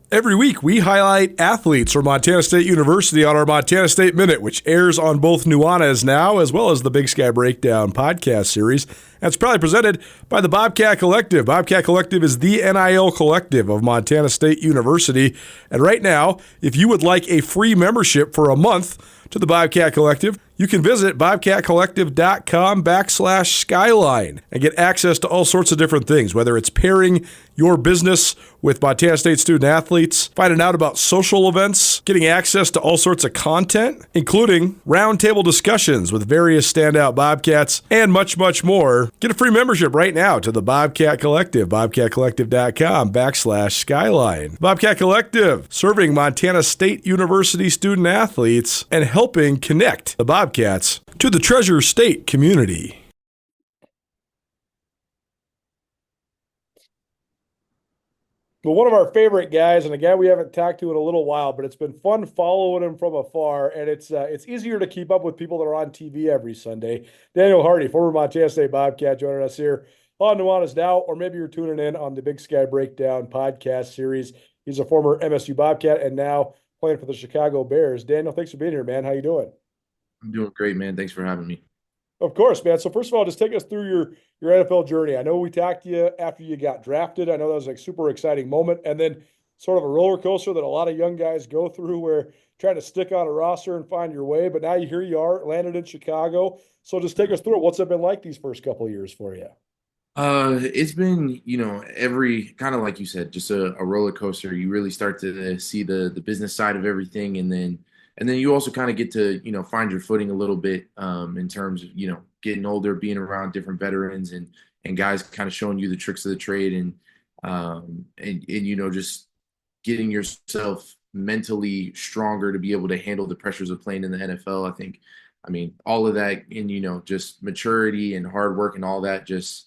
Every week, we highlight athletes from Montana State University on our Montana State Minute, which airs on both Nuanez now as well as the Big Sky Breakdown podcast series. That's probably presented by the Bobcat Collective. Bobcat Collective is the NIL collective of Montana State University. And right now, if you would like a free membership for a month to the Bobcat Collective, you can visit bobcatcollective.com/skyline and get access to all sorts of different things, whether it's pairing your business with Montana State student athletes, finding out about social events, getting access to all sorts of content, including roundtable discussions with various standout Bobcats, and much, much more. Get a free membership right now to the Bobcat Collective, bobcatcollective.com/skyline. Bobcat Collective, serving Montana State University student athletes and helping connect the Bobcats to the Treasure State community. Well, one of our favorite guys, and a guy we haven't talked to in a little while, but it's been fun following him from afar, and it's easier to keep up with people that are on TV every Sunday. Daniel Hardy, former Montana State Bobcat, joining us here on Nuanez Now, or maybe you're tuning in on the Big Sky Breakdown podcast series. He's a former MSU Bobcat and now playing for the Chicago Bears. Daniel, thanks for being here, man. How you doing? I'm doing great, man. Thanks for having me. Of course, man. So first of all, just take us through your NFL journey. I know we talked to you after you got drafted. I know that was like super exciting moment, and then sort of a roller coaster that a lot of young guys go through, where trying to stick on a roster and find your way. But now here you are, landed in Chicago. So just take us through it. What's it been like these first couple of years for you? It's been, every kind of like you said, just a roller coaster. You really start to see the business side of everything, and then you also kind of get to, find your footing a little bit in terms of, getting older, being around different veterans and guys kind of showing you the tricks of the trade and just getting yourself mentally stronger to be able to handle the pressures of playing in the NFL. I mean, all of that and, just maturity and hard work and all that, just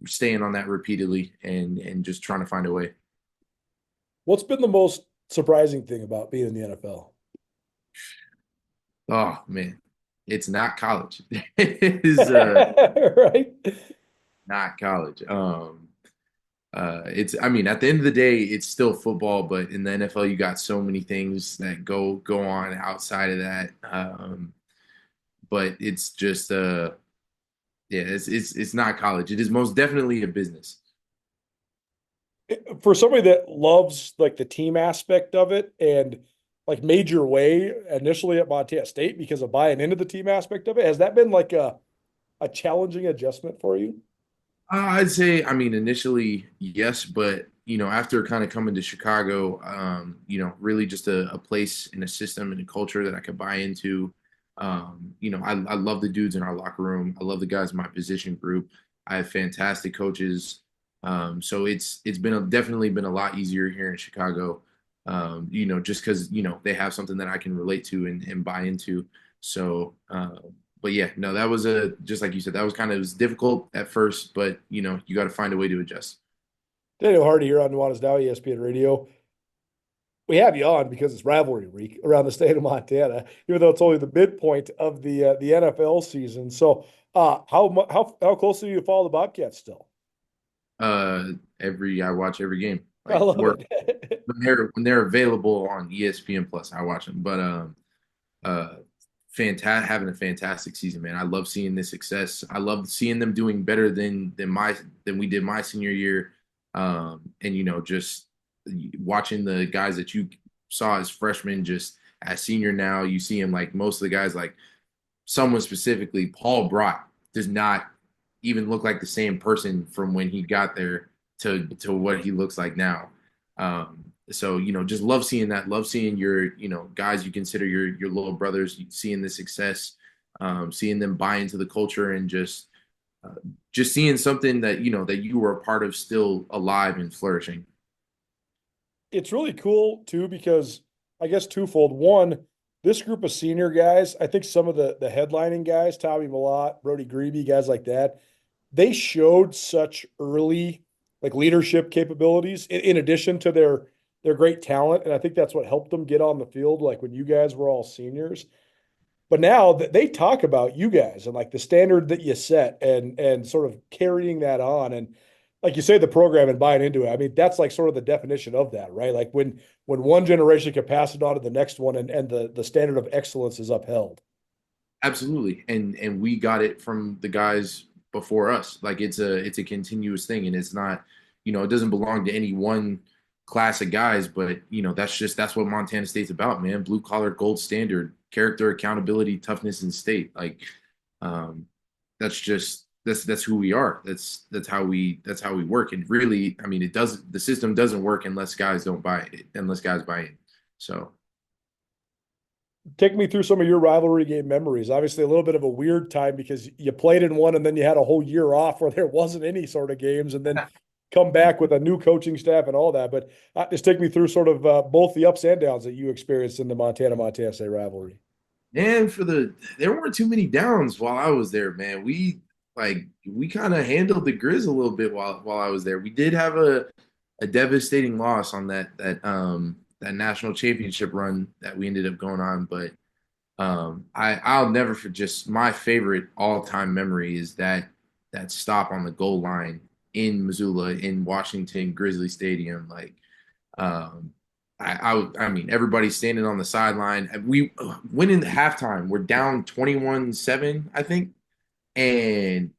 staying on that repeatedly and just trying to find a way. What's been the most surprising thing about being in the NFL? Oh man, it's not college. It is Right? not college. I mean, at the end of the day, it's still football, but in the NFL, you got so many things that go on outside of that. But it's just yeah, it's not college. It is most definitely a business. For somebody that loves like the team aspect of it and like made your way initially at Montana State because of buying into the team aspect of it, has that been like a challenging adjustment for you? I'd say, I mean, initially, yes, but after kind of coming to Chicago, really just a place and a system and a culture that I could buy into. I love the dudes in our locker room. I love the guys in my position group. I have fantastic coaches. So it's been definitely been a lot easier here in Chicago. Just because they have something that I can relate to and buy into. So, but yeah, no, that was just like you said, that was kind of, it was difficult at first, but you got to find a way to adjust. Daniel Hardy here on Nuanez Now, ESPN Radio. We have you on because it's rivalry week around the state of Montana, even though it's only the midpoint of the NFL season. So, how closely do you follow the Bobcats still? I watch every game. I Like love we're it. when they're available on ESPN Plus, I watch them. But fantastic, having a fantastic season, man. I love seeing this success. I love seeing them doing better than we did my senior year. And just watching the guys that you saw as freshmen, just as senior now, you see him like most of the guys, like someone specifically, Paul Brock does not even look like the same person from when he got there to what he looks like now. So just love seeing that. Love seeing your guys you consider your little brothers, seeing the success, seeing them buy into the culture, and just seeing something that that you were a part of still alive and flourishing. It's really cool too because I guess twofold. One, this group of senior guys, I think some of the headlining guys, Tommy Malott, Brody Grebe, guys like that, they showed such early like leadership capabilities in addition to their great talent, and I think that's what helped them get on the field. Like when you guys were all seniors, but now they talk about you guys and like the standard that you set and sort of carrying that on. And like you say, the program and buying into it. I mean, that's like sort of the definition of that, right? Like when one generation can pass it on to the next one, and the standard of excellence is upheld. Absolutely. And we got it from the guys before us. Like it's a continuous thing, and it's not, it doesn't belong to any one class of guys, but that's what Montana State's about, man. Blue collar gold standard, character, accountability, toughness, and state. Like um that's who we are. That's how we work. And really, I mean, the system doesn't work unless guys don't buy it, unless guys buy in. So Take me through some of your rivalry game memories. Obviously, a little bit of a weird time because you played in one and then you had a whole year off where there wasn't any sort of games, and then come back with a new coaching staff and all that. But just take me through sort of both the ups and downs that you experienced in the Montana State rivalry. and there weren't too many downs while I was there, man. We kind of handled the Grizz a little bit while I was there. We did have a devastating loss on that national championship run that we ended up going on, but I'll never forget. Just my favorite all time memory is that stop on the goal line in Missoula in Washington Grizzly Stadium. Like um, I mean, everybody's standing on the sideline. We went in halftime. We're down 21-7, I think, and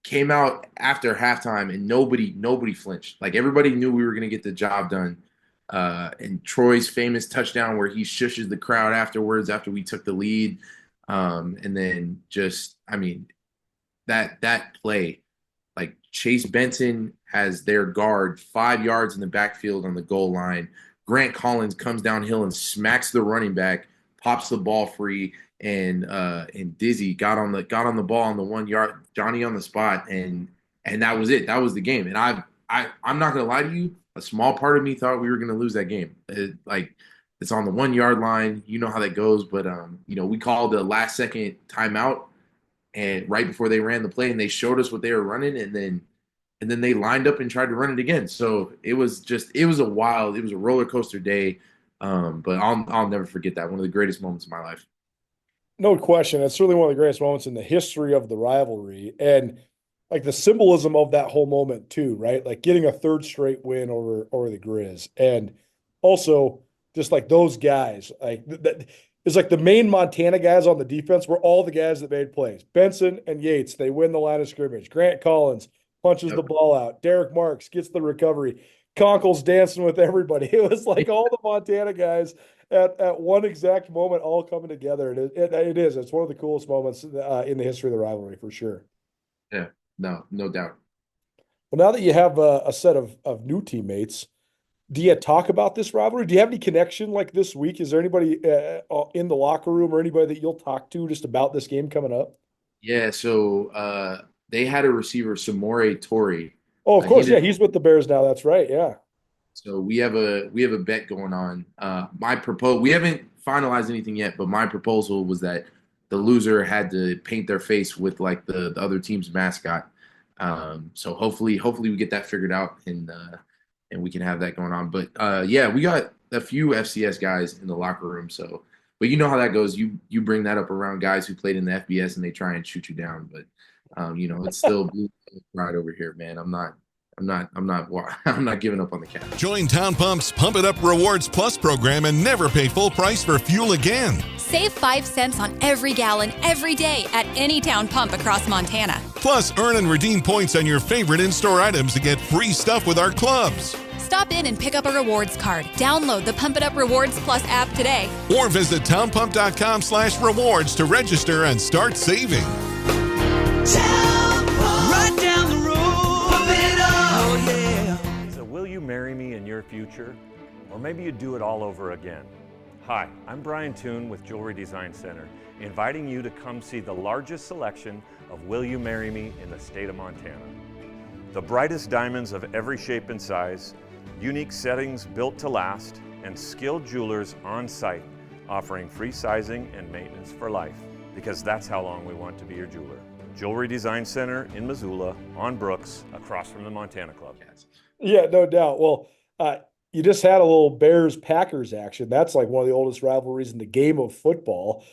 came out after halftime, and nobody flinched. Like everybody knew we were going to get the job done. And Troy's famous touchdown where he shushes the crowd afterwards after we took the lead. And then just, I mean, that play, like Chase Benson has their guard 5 yards in the backfield on the goal line. Grant Collins comes downhill and smacks the running back, pops the ball free, and Dizzy got on the ball on the 1 yard, Johnny on the spot, and that was it. That was the game. And I'm not gonna lie to you, a small part of me thought we were gonna lose that game. It's on the 1 yard line. You know how that goes, but we called the last second timeout and right before they ran the play, and they showed us what they were running, and then they lined up and tried to run it again. So it was a roller coaster day. But I'll never forget that. One of the greatest moments of my life. No question. It's certainly one of the greatest moments in the history of the rivalry. And like the symbolism of that whole moment too, right? Like getting a third straight win over the Grizz. And also just like those guys, like that it's like the main Montana guys on the defense were all the guys that made plays. Benson and Yates, they win the line of scrimmage. Grant Collins punches the Yep. ball out. Derek Marks gets the recovery. Conkle's dancing with everybody. It was like all the Montana guys at one exact moment all coming together. And it is. It's one of the coolest moments in the history of the rivalry for sure. Yeah, no doubt. Well, now that you have a set of new teammates, do you talk about this rivalry? Do you have any connection like this week? Is there anybody in the locker room or anybody that you'll talk to just about this game coming up? Yeah, so they had a receiver, Samore Tori. Oh, of He course. Yeah, ended he's with the Bears now. That's right. Yeah. So we have a bet going on. We haven't finalized anything yet, but my proposal was that the loser had to paint their face with like the other team's mascot. So hopefully we get that figured out, and we can have that going on. But yeah, we got a few FCS guys in the locker room. So, but you know how that goes. You bring that up around guys who played in the FBS and they try and shoot you down. But it's still blue pride over here, man. I'm not giving up on the cat. Join Town Pump's Pump It Up Rewards Plus program and never pay full price for fuel again. Save 5 cents on every gallon every day at any town pump across Montana. Plus, earn and redeem points on your favorite in-store items to get free stuff with our clubs. Stop in and pick up a rewards card. Download the Pump It Up Rewards Plus app today. Or visit townpump.com/rewards to register and start saving. Right down the road. Pump it up. Oh, yeah. So will you marry me in your future? Or maybe you do it all over again. Hi, I'm Brian Toon with Jewelry Design Center, inviting you to come see the largest selection of Will You Marry Me in the state of Montana. The brightest diamonds of every shape and size, unique settings built to last, and skilled jewelers on site offering free sizing and maintenance for life, because that's how long we want to be your jeweler. Jewelry Design Center in Missoula, on Brooks, across from the Montana Club. Yeah, no doubt. Well, you just had a little Bears Packers action. That's like one of the oldest rivalries in the game of football.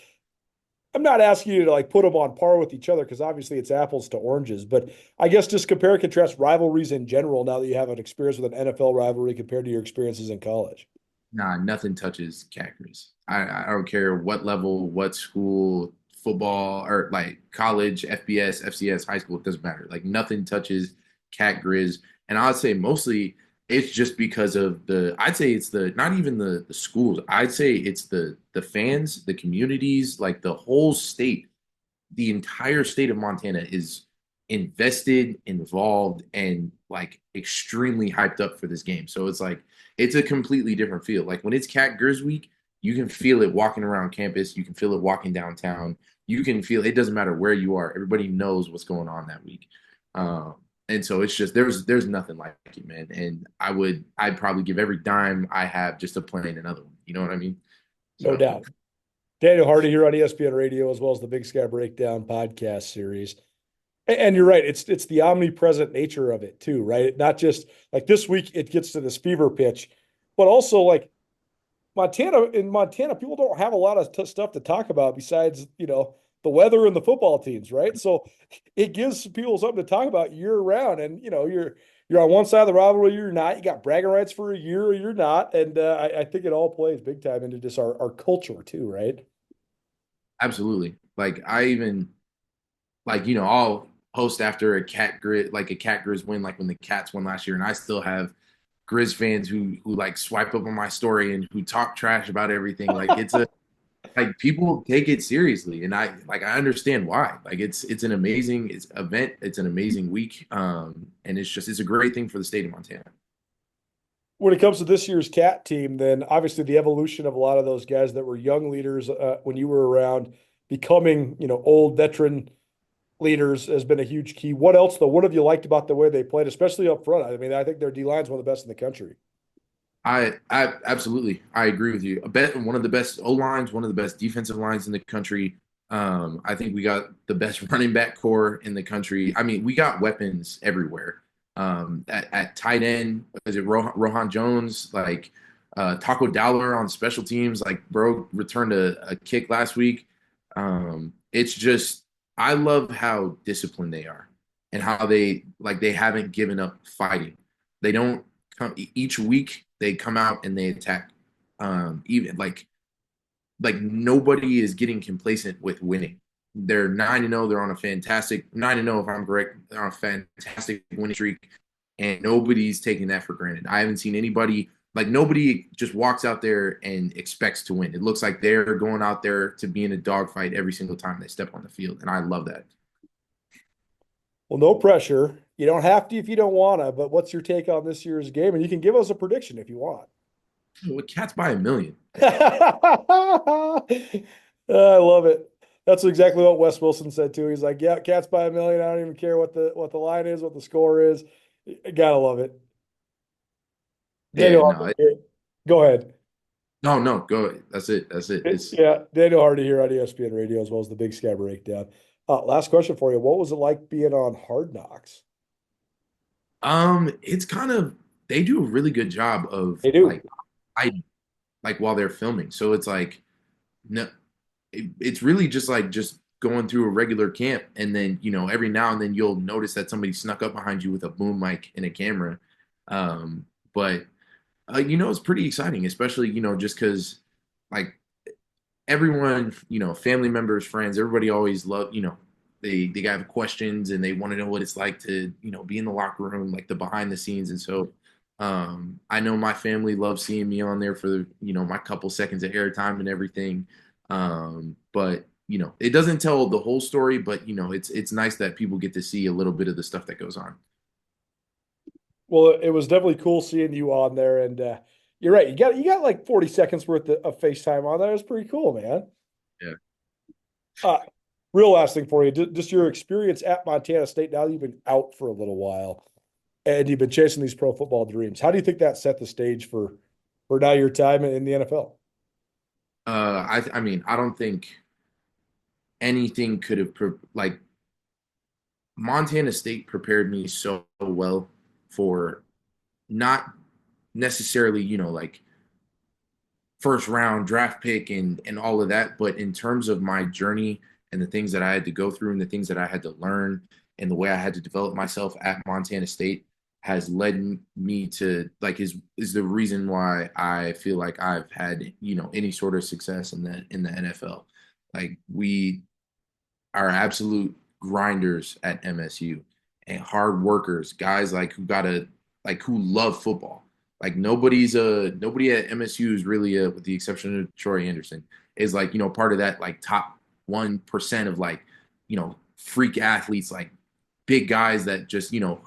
I'm not asking you to like put them on par with each other because obviously it's apples to oranges, but I guess just compare and contrast rivalries in general now that you have an experience with an NFL rivalry compared to your experiences in college. Nah, nothing touches Cat-Griz. I don't care what level, what school, football or like college, FBS, FCS, high school, it doesn't matter. Like nothing touches Cat-Griz. And I would say mostly it's just because of I'd say it's not even the schools. I'd say it's the fans, the communities, like the whole state, the entire state of Montana is invested, involved, and like extremely hyped up for this game. So it's like it's a completely different feel. Like when it's Cat-Griz week, you can feel it walking around campus. You can feel it walking downtown. You can feel it doesn't matter where you are. Everybody knows what's going on that week. And so it's just there's nothing like it, man. And I'd probably give every dime I have just to play in another one. You know what I mean? No So doubt. Daniel Hardy here on ESPN Radio, as well as the Big Sky Breakdown podcast series. And you're right. It's the omnipresent nature of it too, right? Not just like this week, it gets to this fever pitch, but also like in Montana, people don't have a lot of stuff to talk about besides, the weather and the football teams, right? So it gives people something to talk about year round. And, you're on one side of the rivalry, you're not. You got bragging rights for a year, or you're not. And I think it all plays big time into just our culture too, right? absolutely. Like I even I'll host after a Cat-Griz win, like when the Cats won last year, and I still have Grizz fans who like swipe up on my story and who talk trash about everything. Like it's a like people take it seriously, and I understand why. Like it's an amazing event. It's an amazing week, and it's a great thing for the state of Montana. When it comes to this year's Cat team, then obviously the evolution of a lot of those guys that were young leaders when you were around becoming, old veteran leaders has been a huge key. What else though? What have you liked about the way they played, especially up front? I mean, I think their D line's one of the best in the country. I absolutely I agree with you. One of the best O lines, one of the best defensive lines in the country. I think we got the best running back core in the country. I mean, we got weapons everywhere. At tight end, is it Rohan Jones? Like Taco Dowler on special teams. Like bro returned a kick last week. It's just I love how disciplined they are and how they haven't given up fighting. They don't come each week they come out and they attack. Even like nobody is getting complacent with winning. They're 9-0. They're on a fantastic 9-0 if I'm correct. They're on a fantastic winning streak, and nobody's taking that for granted. I haven't seen anybody like nobody just walks out there and expects to win. It looks like they're going out there to be in a dogfight every single time they step on the field, and I love that. Well, no pressure. You don't have to if you don't want to, but what's your take on this year's game? And you can give us a prediction if you want. Well, Cats by a million. I love it. That's exactly what Wes Wilson said too. He's like, "Yeah, Cats by a million. I don't even care what the line is, what the score is. Gotta love it." Yeah, Daniel, no, go ahead. no, go ahead. That's it. Yeah, Daniel Hardy here on ESPN Radio as well as the Big Sky Breakdown. Last question for you: what was it like being on Hard Knocks? It's kind of they do a really good job of They do. like while they're filming. So it's like no, it's really just going through a regular camp, and then every now and then you'll notice that somebody snuck up behind you with a boom mic and a camera. But it's pretty exciting, especially just because like everyone, family members, friends, everybody always love they have questions and they want to know what it's like to be in the locker room, like the behind the scenes. And so I know my family loves seeing me on there for my couple seconds of airtime and everything. But it doesn't tell the whole story, but it's nice that people get to see a little bit of the stuff that goes on. Well, it was definitely cool seeing you on there, and you're right. You got like 40 seconds worth of FaceTime on there. It was pretty cool, man. Yeah. Real last thing for you, just your experience at Montana State. Now you've been out for a little while, and you've been chasing these pro football dreams. How do you think that set the stage for now your time in the NFL? I mean, I don't think anything could have like Montana State prepared me so well for not necessarily, like first round draft pick and all of that. But in terms of my journey and the things that I had to go through and the things that I had to learn and the way I had to develop myself at Montana State has led me to like is the reason why I feel like I've had, you know, any sort of success in the NFL. Like we are absolute grinders at MSU and hard workers, guys like who love football. Like nobody at MSU is really with the exception of Troy Anderson is like, you know, part of that like top 1% of like, you know, freak athletes, like big guys that just, you know,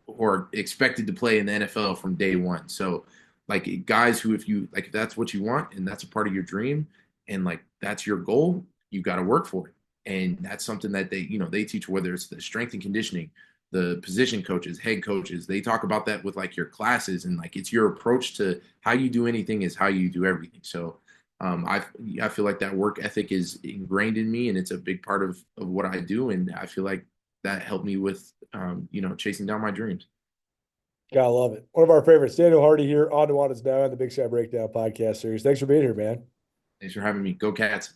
or expected to play in the NFL from day one. So like guys who, if that's what you want and that's a part of your dream and like that's your goal, you got to work for it. And that's something that they teach, whether it's the strength and conditioning, the position coaches, head coaches, they talk about that with like your classes and like it's your approach to how you do anything is how you do everything. So I feel like that work ethic is ingrained in me and it's a big part of what I do. And I feel like that helped me with, chasing down my dreams. Gotta love it. One of our favorites, Daniel Hardy here on Nuanez Now on the Big Sky Breakdown podcast series. Thanks for being here, man. Thanks for having me. Go Cats.